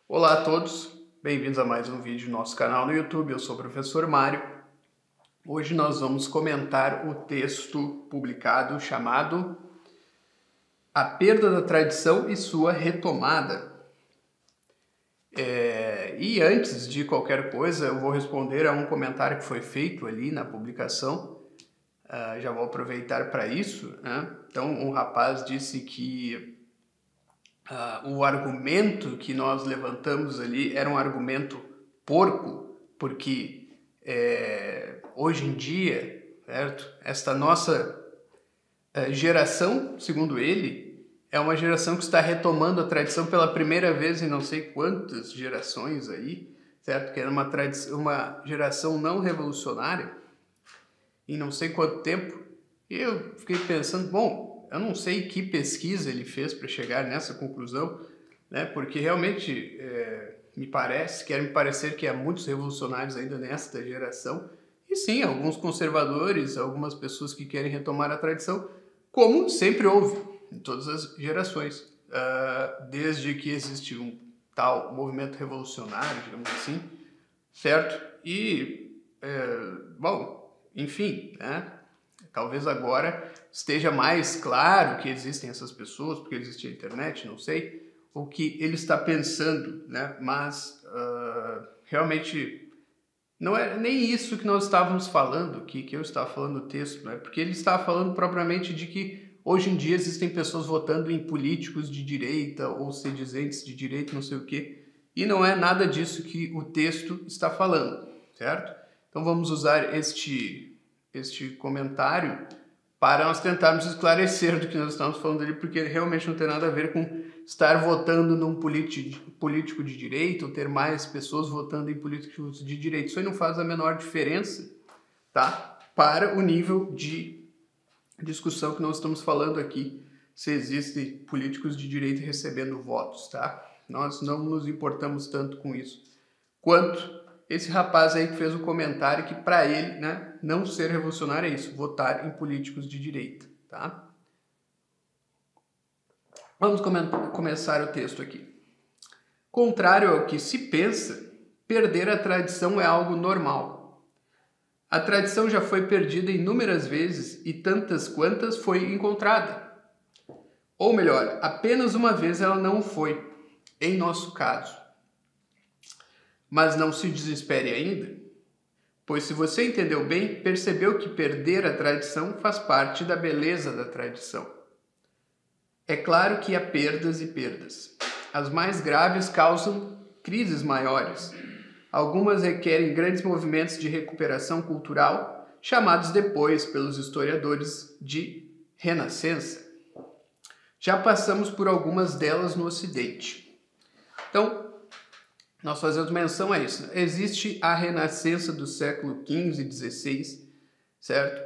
Olá a todos, bem-vindos a mais um vídeo do nosso canal no YouTube. Eu sou o professor Mário. Hoje nós vamos comentar o texto publicado chamado A Perda da Tradição e Sua Retomada. E antes de qualquer coisa, eu vou responder a um comentário que foi feito ali na publicação. Já vou aproveitar para isso, né? Então, um rapaz disse que o argumento que nós levantamos ali era um argumento porco, porque hoje em dia, certo? Esta nossa geração, segundo ele, é uma geração que está retomando a tradição pela primeira vez em não sei quantas gerações aí, certo? Que era uma geração não revolucionária em não sei quanto tempo. E eu fiquei pensando, bom, eu não sei que pesquisa ele fez para chegar nessa conclusão, né? Porque realmente quer me parecer que há muitos revolucionários ainda nesta geração, e sim, alguns conservadores, algumas pessoas que querem retomar a tradição, como sempre houve em todas as gerações, desde que existe um tal movimento revolucionário, digamos assim, certo? E, bom, enfim, né? Talvez agora esteja mais claro que existem essas pessoas, porque existe a internet, não sei, o que ele está pensando, né? Mas realmente não é nem isso que nós estávamos falando, que eu estava falando no texto, né? Porque ele estava falando propriamente de que hoje em dia existem pessoas votando em políticos de direita ou sedizentes de direita, não sei o quê, e não é nada disso que o texto está falando, certo? Então vamos usar este comentário para nós tentarmos esclarecer do que nós estamos falando ali, porque realmente não tem nada a ver com estar votando num político de direita ou ter mais pessoas votando em políticos de direita. Isso aí não faz a menor diferença, tá? Para o nível de discussão que nós estamos falando aqui, se existem políticos de direita recebendo votos, tá? Nós não nos importamos tanto com isso quanto esse rapaz aí que fez o comentário que para ele, né, não ser revolucionário é isso, votar em políticos de direita, tá? Vamos começar o texto aqui. Contrário ao que se pensa, perder a tradição é algo normal. A tradição já foi perdida inúmeras vezes e tantas quantas foi encontrada. Ou melhor, apenas uma vez ela não foi, em nosso caso. Mas não se desespere ainda, pois se você entendeu bem, percebeu que perder a tradição faz parte da beleza da tradição. É claro que há perdas e perdas. As mais graves causam crises maiores. Algumas requerem grandes movimentos de recuperação cultural, chamados depois pelos historiadores de renascença. Já passamos por algumas delas no Ocidente. Então, nós fazemos menção a isso. Existe a renascença do século XV e XVI, certo?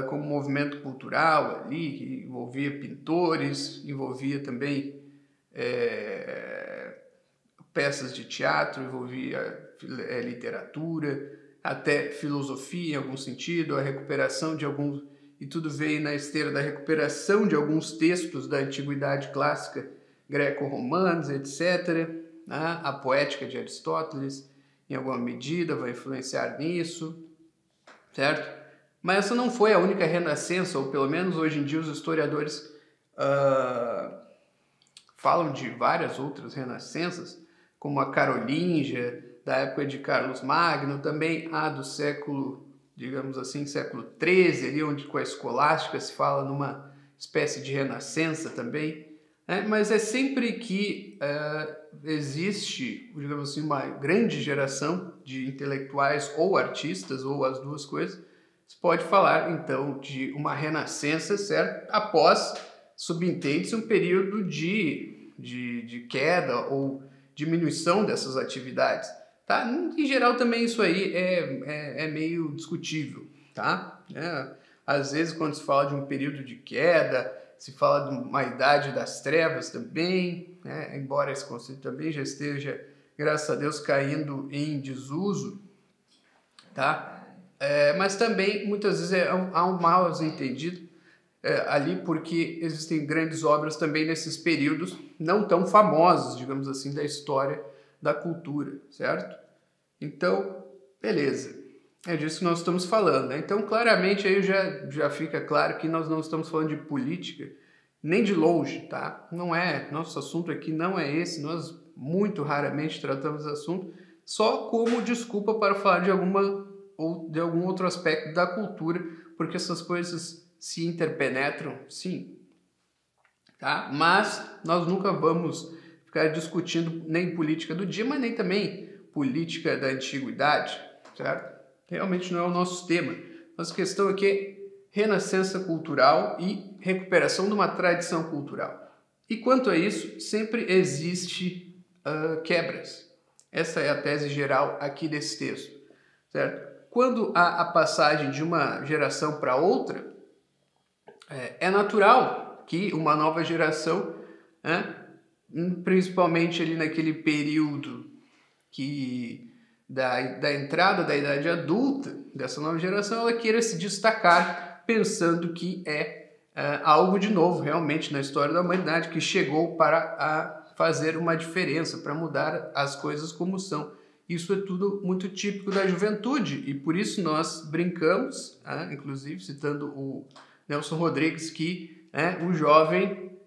Como movimento cultural ali, que envolvia pintores, envolvia também peças de teatro, envolvia literatura, até filosofia em algum sentido, a recuperação de alguns... E tudo veio na esteira da recuperação de alguns textos da antiguidade clássica greco-romanos, etc., a poética de Aristóteles, em alguma medida, vai influenciar nisso, certo? Mas essa não foi a única renascença, ou pelo menos hoje em dia os historiadores falam de várias outras renascenças, como a carolíngia, da época de Carlos Magno, também a do século, digamos assim, século XIII, ali onde com a escolástica se fala numa espécie de renascença também. Mas é sempre que existe, digamos assim, uma grande geração de intelectuais ou artistas, ou as duas coisas, se pode falar, então, de uma renascença, certo? Após, subentende-se, um período de queda ou diminuição dessas atividades, tá? Em geral, também isso aí é meio discutível, tá? Às vezes, quando se fala de um período de queda, se fala de uma idade das trevas também, né? Embora esse conceito também já esteja, graças a Deus, caindo em desuso, tá? Mas também, muitas vezes, há um mal entendido ali, porque existem grandes obras também nesses períodos não tão famosos, digamos assim, da história da cultura, certo? Então, beleza. É disso que nós estamos falando, né? Então, claramente, aí já fica claro que nós não estamos falando de política, nem de longe, tá? Não é, nosso assunto aqui não é esse, nós muito raramente tratamos esse assunto só como desculpa para falar de algum outro aspecto da cultura, porque essas coisas se interpenetram, sim, tá? Mas nós nunca vamos ficar discutindo nem política do dia, mas nem também política da antiguidade, certo? Realmente não é o nosso tema. Nossa questão aqui é renascença cultural e recuperação de uma tradição cultural. E quanto a isso, sempre existe quebras. Essa é a tese geral aqui desse texto, certo? Quando há a passagem de uma geração para outra, é natural que uma nova geração, né, principalmente ali naquele período da entrada da idade adulta dessa nova geração, ela queira se destacar pensando que é algo de novo realmente na história da humanidade, que chegou para fazer uma diferença, para mudar as coisas como são. Isso é tudo muito típico da juventude e por isso nós brincamos, inclusive citando o Nelson Rodrigues, que o jovem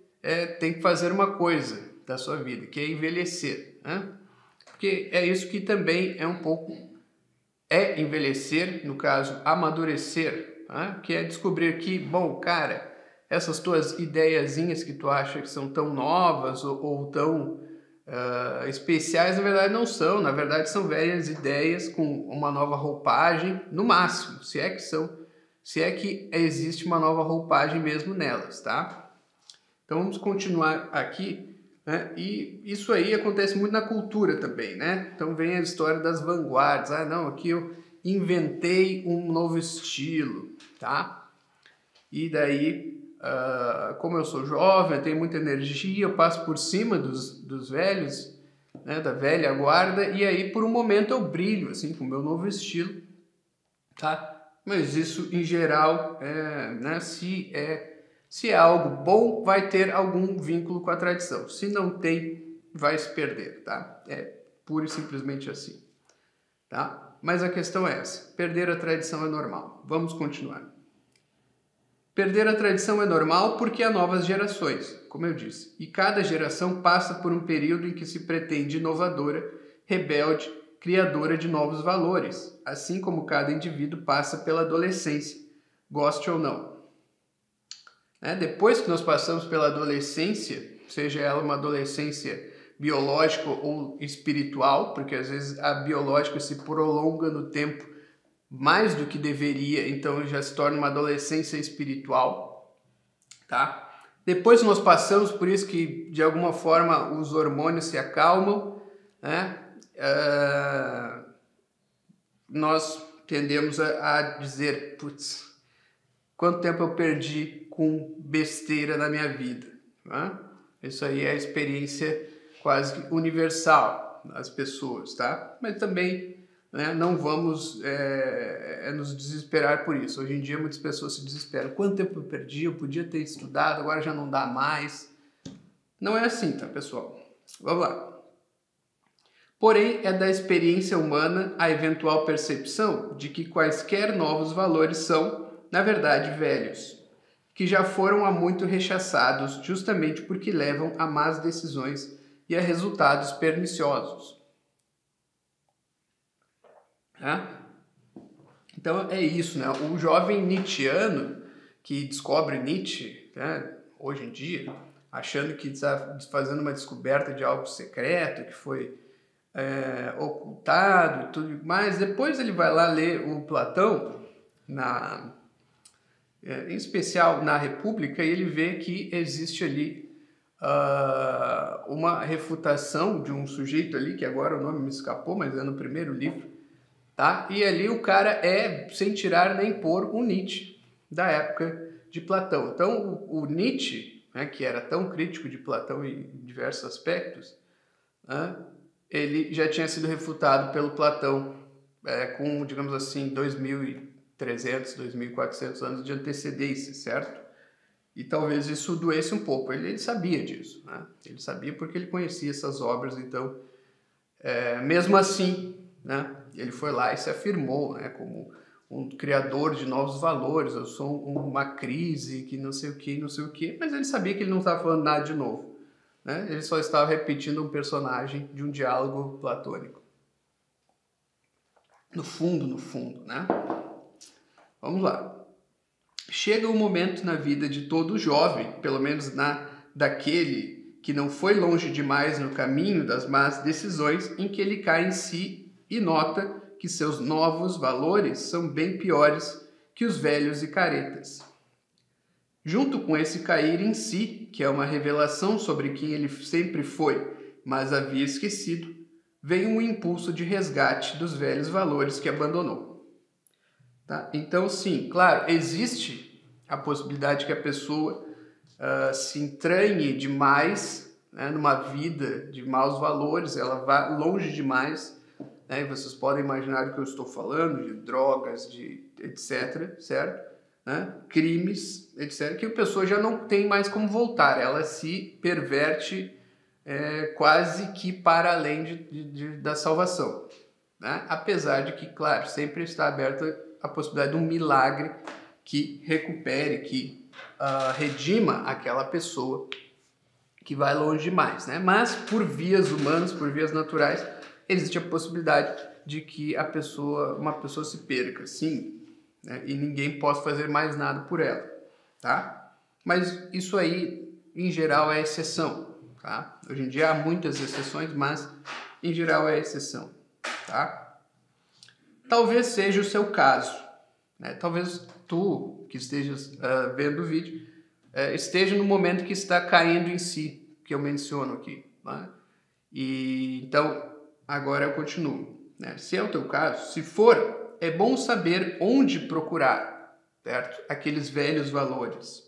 tem que fazer uma coisa da sua vida, que é envelhecer, porque é isso que também é um pouco envelhecer, no caso amadurecer, que é descobrir que, bom, cara, essas tuas ideiazinhas que tu acha que são tão novas ou tão especiais, na verdade não são, na verdade são velhas ideias com uma nova roupagem, no máximo, se é que existe uma nova roupagem mesmo nelas, tá? Então vamos continuar aqui, né? E isso aí acontece muito na cultura também, né? Então vem a história das vanguardas, não, aqui eu inventei um novo estilo, tá? E daí, como eu sou jovem, eu tenho muita energia, eu passo por cima dos velhos, né, da velha guarda, e aí por um momento eu brilho, assim, com o meu novo estilo, tá? Mas isso, em geral, né, se é algo bom, vai ter algum vínculo com a tradição. Se não tem, vai se perder, tá? É pura e simplesmente assim, tá? Mas a questão é essa, perder a tradição é normal. Vamos continuar. Perder a tradição é normal porque há novas gerações, como eu disse, e cada geração passa por um período em que se pretende inovadora, rebelde, criadora de novos valores, assim como cada indivíduo passa pela adolescência, goste ou não. Depois que nós passamos pela adolescência, seja ela uma adolescência biológica ou espiritual, porque às vezes a biológica se prolonga no tempo mais do que deveria, então já se torna uma adolescência espiritual, tá? Depois nós passamos por isso que, de alguma forma, os hormônios se acalmam, né? Nós tendemos a dizer, putz, quanto tempo eu perdi com besteira na minha vida, né? Isso aí é a experiência quase que universal das pessoas, tá? Mas também, né, não vamos nos desesperar por isso. Hoje em dia muitas pessoas se desesperam. Quanto tempo eu perdi? Eu podia ter estudado, agora já não dá mais. Não é assim, tá, pessoal? Vamos lá. Porém, é da experiência humana a eventual percepção de que quaisquer novos valores são, na verdade, velhos, que já foram há muito rechaçados justamente porque levam a más decisões e a resultados perniciosos. Então é isso, né? O jovem nietzschiano que descobre Nietzsche, né, hoje em dia, achando que está fazendo uma descoberta de algo secreto, que foi ocultado e tudo mais, depois ele vai lá ler o Platão, em especial na República, e ele vê que existe ali uma refutação de um sujeito ali, que agora o nome me escapou, mas é no primeiro livro, tá? E ali o cara é, sem tirar nem pôr, um Nietzsche da época de Platão. Então o Nietzsche, né, que era tão crítico de Platão em diversos aspectos, ele já tinha sido refutado pelo Platão com, digamos assim, 2.300, 2.400 anos de antecedência, certo? E talvez isso doesse um pouco. Ele sabia disso, né? Ele sabia porque ele conhecia essas obras, então mesmo assim, né, ele foi lá e se afirmou, né, como um criador de novos valores. Eu sou uma crise que não sei o que, não sei o que, mas ele sabia que ele não estava falando nada de novo, né? Ele só estava repetindo um personagem de um diálogo platônico. No fundo, né? Vamos lá. Chega um momento na vida de todo jovem, pelo menos daquele que não foi longe demais no caminho das más decisões, em que ele cai em si e nota que seus novos valores são bem piores que os velhos e caretas. Junto com esse cair em si, que é uma revelação sobre quem ele sempre foi, mas havia esquecido, vem um impulso de resgate dos velhos valores que abandonou. Tá? Então, sim, claro, existe a possibilidade que a pessoa se entranhe demais, né, numa vida de maus valores, ela vá longe demais, né, e vocês podem imaginar do que eu estou falando, de drogas, de etc., certo? Né, crimes, etc., que a pessoa já não tem mais como voltar, ela se perverte quase que para além da salvação, né? Apesar de que, claro, sempre está aberta a possibilidade de um milagre que recupere, que redima aquela pessoa que vai longe demais, né? Mas por vias humanas, por vias naturais, existe a possibilidade de que uma pessoa se perca, sim, né? E ninguém possa fazer mais nada por ela, tá? Mas isso aí, em geral, é exceção, tá? Hoje em dia há muitas exceções, mas em geral é exceção, tá? Talvez seja o seu caso, né? Talvez tu que estejas vendo o vídeo esteja no momento que está caindo em si, que eu menciono aqui, né? E então agora eu continuo, né? Se é o teu caso, se for, é bom saber onde procurar, certo? Aqueles velhos valores.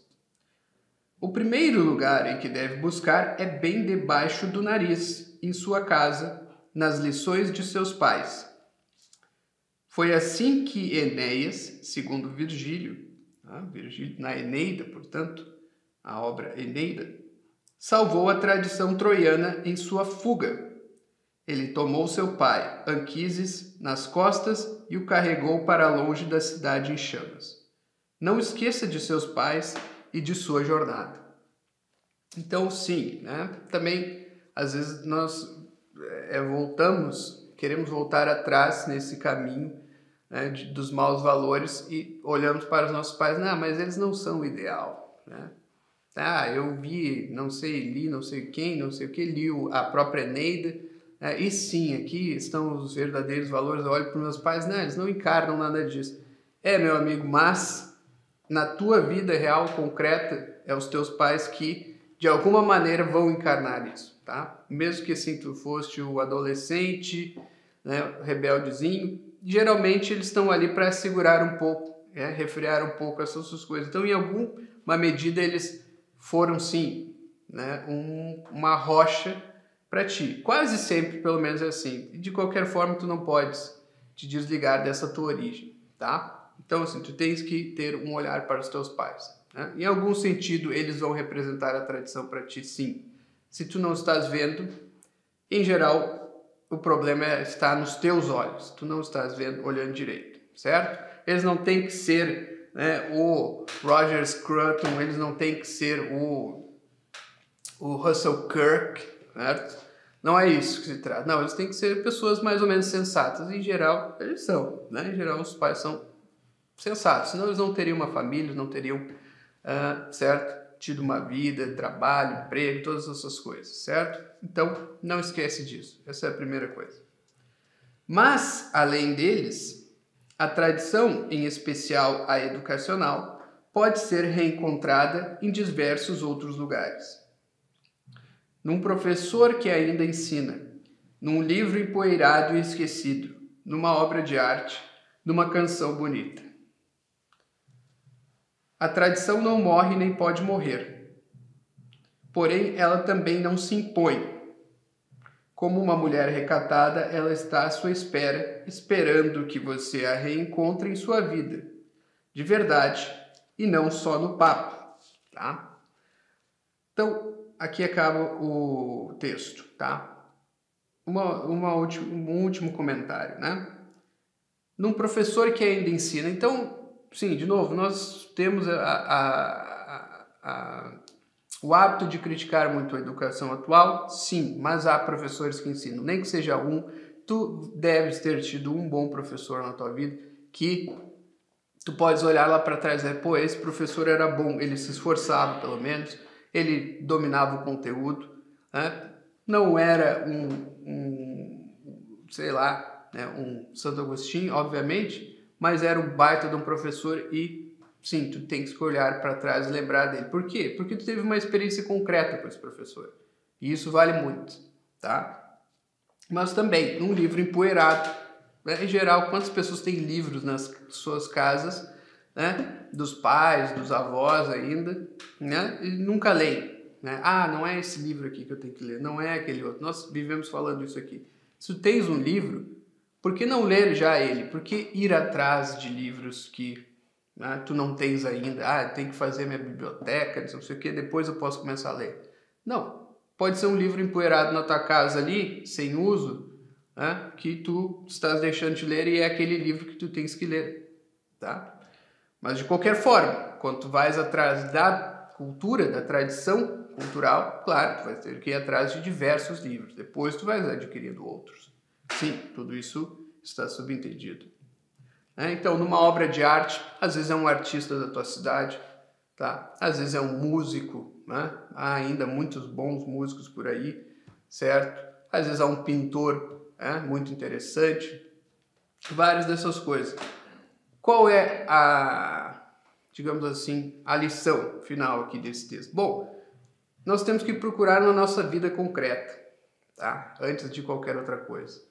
O primeiro lugar em que deve buscar é bem debaixo do nariz, em sua casa, nas lições de seus pais. Foi assim que Enéas, segundo Virgílio, na Eneida, portanto, a obra Eneida, salvou a tradição troiana em sua fuga. Ele tomou seu pai, Anquises, nas costas e o carregou para longe da cidade em chamas. Não esqueça de seus pais e de sua jornada. Então, sim, né? Também, às vezes, nós queremos voltar atrás nesse caminho, né, dos maus valores e olhamos para os nossos pais, não, mas eles não são o ideal, né? Eu vi, não sei, li, não sei quem, não sei o que, li a própria Eneida, e sim, aqui estão os verdadeiros valores. Eu olho para os meus pais, não, eles não encarnam nada disso. Meu amigo, mas na tua vida real, concreta, é os teus pais que, de alguma maneira, vão encarnar isso, tá? Mesmo que assim tu foste o adolescente, né, rebeldezinho, geralmente eles estão ali para segurar um pouco, refrear um pouco essas suas coisas. Então, em alguma medida, eles foram, sim, né, uma rocha para ti. Quase sempre, pelo menos, é assim. De qualquer forma, tu não podes te desligar dessa tua origem, tá? Então, assim, tu tens que ter um olhar para os teus pais, né? Em algum sentido, eles vão representar a tradição para ti, sim. Se tu não estás vendo, em geral, o problema está nos teus olhos. Tu não estás vendo, olhando direito, certo? Eles não têm que ser, né, o Roger Scruton, eles não têm que ser o Russell Kirk, certo? Não é isso que se trata. Não, eles têm que ser pessoas mais ou menos sensatas. Em geral, eles são, né? Em geral, os pais são sensatos. Senão eles não teriam uma família, não teriam, certo? Tido uma vida, trabalho, emprego, todas essas coisas, certo? Então, não esquece disso. Essa é a primeira coisa. Mas, além deles, a tradição, em especial a educacional, pode ser reencontrada em diversos outros lugares. Num professor que ainda ensina, num livro empoeirado e esquecido, numa obra de arte, numa canção bonita. A tradição não morre nem pode morrer. Porém, ela também não se impõe. Como uma mulher recatada, ela está à sua espera, esperando que você a reencontre em sua vida, de verdade, e não só no papo, tá? Então, aqui acaba o texto, tá? um último comentário, né? Num professor que ainda ensina. Então, sim, de novo, nós temos o hábito de criticar muito a educação atual, sim, mas há professores que ensinam, nem que seja um. Tu deves ter tido um bom professor na tua vida que tu podes olhar lá para trás e dizer, pô, esse professor era bom, ele se esforçava pelo menos, ele dominava o conteúdo, né? Não era sei lá, né, um Santo Agostinho, obviamente, mas era um baita de um professor e sim, tu tem que olhar para trás e lembrar dele. Por quê? Porque tu teve uma experiência concreta com esse professor. E isso vale muito, tá? Mas também, um livro empoeirado, né? Em geral, quantas pessoas têm livros nas suas casas, né? Dos pais, dos avós ainda, né? E nunca leem, né? Ah, não é esse livro aqui que eu tenho que ler, não é aquele outro. Nós vivemos falando isso aqui. Se tu tens um livro, por que não ler já ele? Por que ir atrás de livros que, né, tu não tens ainda? Ah, tem que fazer minha biblioteca, não sei o que, depois eu posso começar a ler. Não. Pode ser um livro empoeirado na tua casa ali, sem uso, né, que tu estás deixando de ler e é aquele livro que tu tens que ler, tá? Mas de qualquer forma, quando tu vais atrás da cultura, da tradição cultural, claro, tu vais ter que ir atrás de diversos livros. Depois tu vais adquirindo outros. Sim, tudo isso está subentendido. Então, numa obra de arte, às vezes é um artista da tua cidade, tá? Às vezes é um músico, né? Há ainda muitos bons músicos por aí, certo? Às vezes é um pintor, né? Muito interessante. Várias dessas coisas. Qual é digamos assim, a lição final aqui desse texto? Bom, nós temos que procurar na nossa vida concreta, tá? Antes de qualquer outra coisa.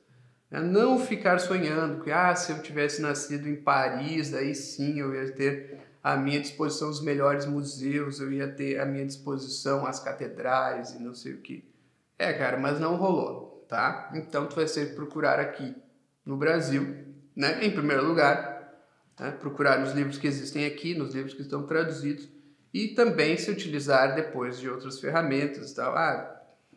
Não ficar sonhando que, se eu tivesse nascido em Paris, daí sim eu ia ter à minha disposição os melhores museus, eu ia ter à minha disposição as catedrais e não sei o que. Cara, mas não rolou, tá? Então tu vai ser procurar aqui no Brasil, né? Em primeiro lugar, né? Procurar nos livros que existem aqui, nos livros que estão traduzidos e também se utilizar depois de outras ferramentas e tal.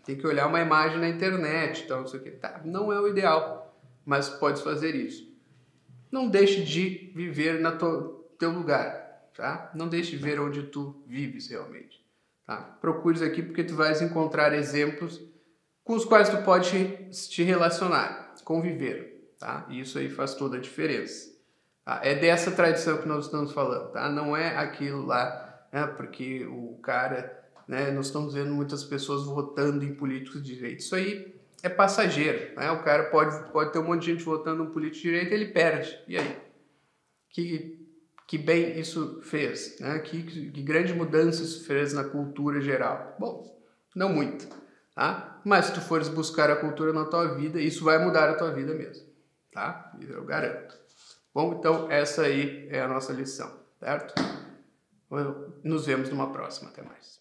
Tem que olhar uma imagem na internet, então não sei o que. Tá, não é o ideal, mas podes fazer isso. Não deixe de viver no teu lugar, tá? Não deixe de ver onde tu vives realmente, tá? Procures aqui porque tu vais encontrar exemplos com os quais tu pode te relacionar, conviver, tá? E isso aí faz toda a diferença. Tá? É dessa tradição que nós estamos falando, tá? Não é aquilo lá, né? Porque o cara... Né? Nós estamos vendo muitas pessoas votando em políticos de direita. Isso aí é passageiro. Né? O cara pode ter um monte de gente votando em político de direita e ele perde. E aí? Que bem isso fez? Né? Que grande mudança isso fez na cultura geral? Bom, não muito. Tá? Mas se tu fores buscar a cultura na tua vida, isso vai mudar a tua vida mesmo. Tá? Eu garanto. Bom, então essa aí é a nossa lição. Certo? Nos vemos numa próxima. Até mais.